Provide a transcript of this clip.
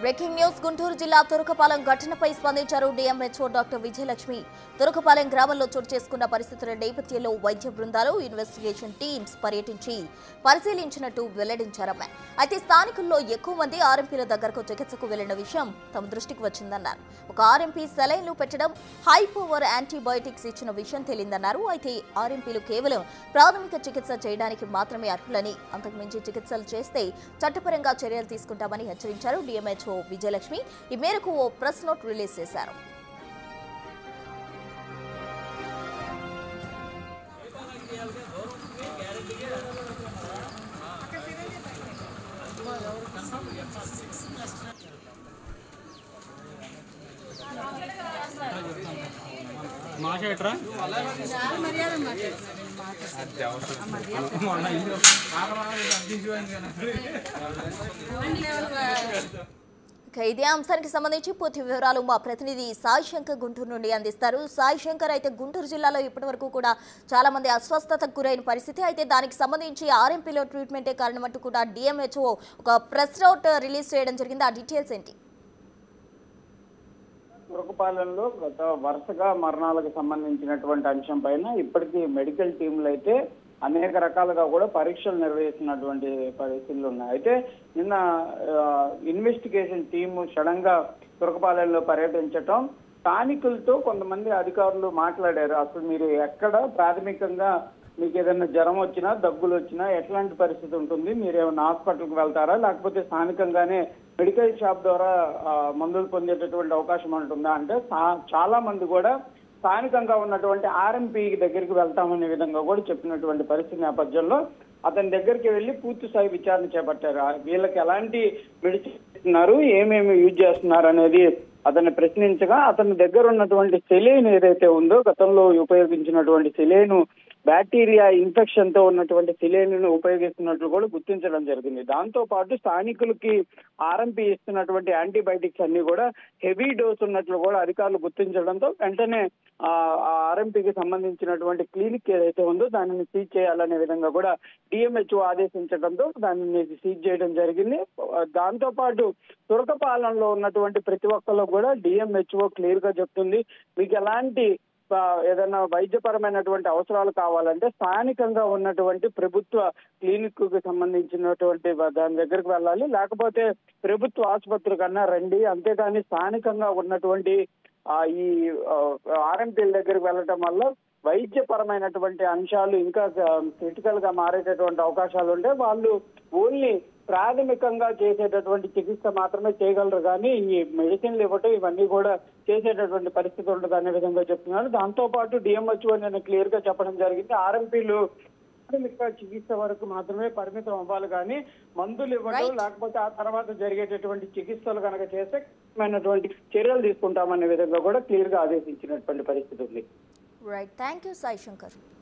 Breaking news Guntur జిల్లా తురకపాలెం ఘటనపై స్పందించారు డీఎంహెచ్ఓ డాక్టర్ విజయలక్ష్మి. తురకపాలెం గ్రామంలో చోటు చేసుకున్న పరిస్థితుల నేపథ్యంలో వైద్య బృందాలు, ఇన్వెస్టిగేషన్ టీమ్స్ పర్యటించి పరిశీలించినట్టు వెల్లడించారమ్మ. అయితే స్థానికుల్లో ఎక్కువ మంది ఆర్ఎంపీల దగ్గరకు చికిత్సకు వెళ్లిన విషయం తమ దృష్టికి వచ్చిందన్నారు. ఒక ఆర్ఎంపీ సెలైన్లు పెట్టడం, హై పవర్ యాంటీబయోటిక్స్ ఇచ్చిన విషయం తెలియదన్నారు. అయితే ఆర్ఎంపీలు కేవలం ప్రాథమిక చికిత్స చేయడానికి మాత్రమే అర్హులని, అంతకుమించి చికిత్సలు చేస్తే చట్టపరంగా చర్యలు తీసుకుంటామని హెచ్చరించారు డీఎంహెచ్ఓ విజయలక్ష్మి. ఈ మేరకు ఓ ప్రెస్ నోట్ రిలీజ్ చేశారు. ఇదే అంశానికి సంబంధించి పూర్తి వివరాలు మా ప్రతినిధి సాయి శంకర్ గుంటూరు నుండి అందిస్తారు. సాయి శంకర్, అయితే గుంటూరు జిల్లాలో ఇప్పటి వరకు కూడా చాలా మంది అస్వస్థతకు గురైన పరిస్థితి, అయితే దానికి సంబంధించి ఆర్ఎంపీలో ట్రీట్మెంటే కారణమంటూ కూడా డిఎంహెచ్ఓ ఒక ప్రెస్ నోట్ రిలీజ్ చేయడం జరిగింది. ఆ డీటెయిల్స్ ఏంటి? తురకపాలెంలో గత వరుసగా మరణాలకు సంబంధించినటువంటి అంశం పైన ఇప్పటికీ మెడికల్ టీంలు అయితే అనేక రకాలుగా కూడా పరీక్షలు నిర్వహిస్తున్నటువంటి పరిస్థితులు ఉన్నాయి. అయితే నిన్న ఇన్వెస్టిగేషన్ టీము సడన్ గా తురకపాలెంలో పర్యటించటం, స్థానికులతో కొంతమంది అధికారులు మాట్లాడారు. అసలు మీరు ఎక్కడ ప్రాథమికంగా మీకు ఏదైనా జ్వరం వచ్చినా, దగ్గులు వచ్చినా ఎట్లాంటి పరిస్థితి ఉంటుంది, మీరు ఏమైనా హాస్పిటల్కి వెళ్తారా, లేకపోతే స్థానికంగానే మెడికల్ షాప్ ద్వారా మందులు పొందేటటువంటి అవకాశం ఉంటుందా అంటే చాలా మంది కూడా స్థానికంగా ఉన్నటువంటి ఆర్ఎంపీ దగ్గరికి వెళ్తామనే విధంగా కూడా చెప్పినటువంటి పరిస్థితి నేపథ్యంలో అతని దగ్గరికి వెళ్లి పూర్తి స్థాయి విచారణ చేపట్టారు. వీళ్ళకి ఎలాంటి మెడిసిన్ ఇస్తున్నారు, ఏమేమి యూజ్ చేస్తున్నారు అనేది అతన్ని ప్రశ్నించగా, అతని దగ్గర ఉన్నటువంటి సెలైన్ ఏదైతే ఉందో, గతంలో ఉపయోగించినటువంటి సెలైన్ బ్యాక్టీరియా ఇన్ఫెక్షన్ తో ఉన్నటువంటి సెలైన్ ను ఉపయోగిస్తున్నట్లు కూడా గుర్తించడం జరిగింది. దాంతో పాటు స్థానికులకి ఆర్ఎంపీ ఇస్తున్నటువంటి యాంటీబయాటిక్స్ అన్ని కూడా హెవీ డోస్ ఉన్నట్లు కూడా అధికారులు గుర్తించడంతో వెంటనే ఆర్ఎంపీకి సంబంధించినటువంటి క్లినిక్ ఏదైతే ఉందో దానిని సీజ్ చేయాలనే విధంగా కూడా డిఎంహెచ్ఓ ఆదేశించడంతో దానిని సీజ్ చేయడం జరిగింది. దాంతో పాటు తురకపాలెంలో ఉన్నటువంటి ప్రతి ఒక్కరు కూడా డిఎంహెచ్ఓ క్లియర్ గా చెప్తుంది, మీకు ఎలాంటి ఏదైనా వైద్యపరమైనటువంటి అవసరాలు కావాలంటే స్థానికంగా ఉన్నటువంటి ప్రభుత్వ క్లినిక్ కు సంబంధించినటువంటి దాని దగ్గరకు వెళ్ళాలి, లేకపోతే ప్రభుత్వ ఆసుపత్రి కన్నా రండి. అంతేగాని స్థానికంగా ఉన్నటువంటి ఈ ఆర్ఎంపీల దగ్గరికి వెళ్ళటం వల్ల వైద్యపరమైనటువంటి అంశాలు ఇంకా క్రిటికల్ గా మారేటటువంటి అవకాశాలు ఉంటే వాళ్ళు ఓన్లీ ప్రాథమికంగా చేసేటటువంటి చికిత్స మాత్రమే చేయగలరు, కానీ ఈ మెడిసిన్లు ఇవ్వటం ఇవన్నీ కూడా చేసేటటువంటి పరిస్థితి ఉండదు అనే విధంగా చెప్తున్నారు. దాంతో పాటు డిఎంహెచ్ఓ నేను క్లియర్ గా చెప్పడం జరిగింది, ఆర్ఎంపీలు ప్రాథమిక చికిత్స వరకు మాత్రమే పరిమితం అవ్వాలి, కానీ మందులు ఇవ్వడం లేకపోతే ఆ తర్వాత జరిగేటటువంటి చికిత్సలు కనుక చేస్తే చర్యలు తీసుకుంటామనే విధంగా కూడా క్లియర్ గా ఆదేశించినటువంటి పరిస్థితి ఉంది. Right, thank you Sai Shankar.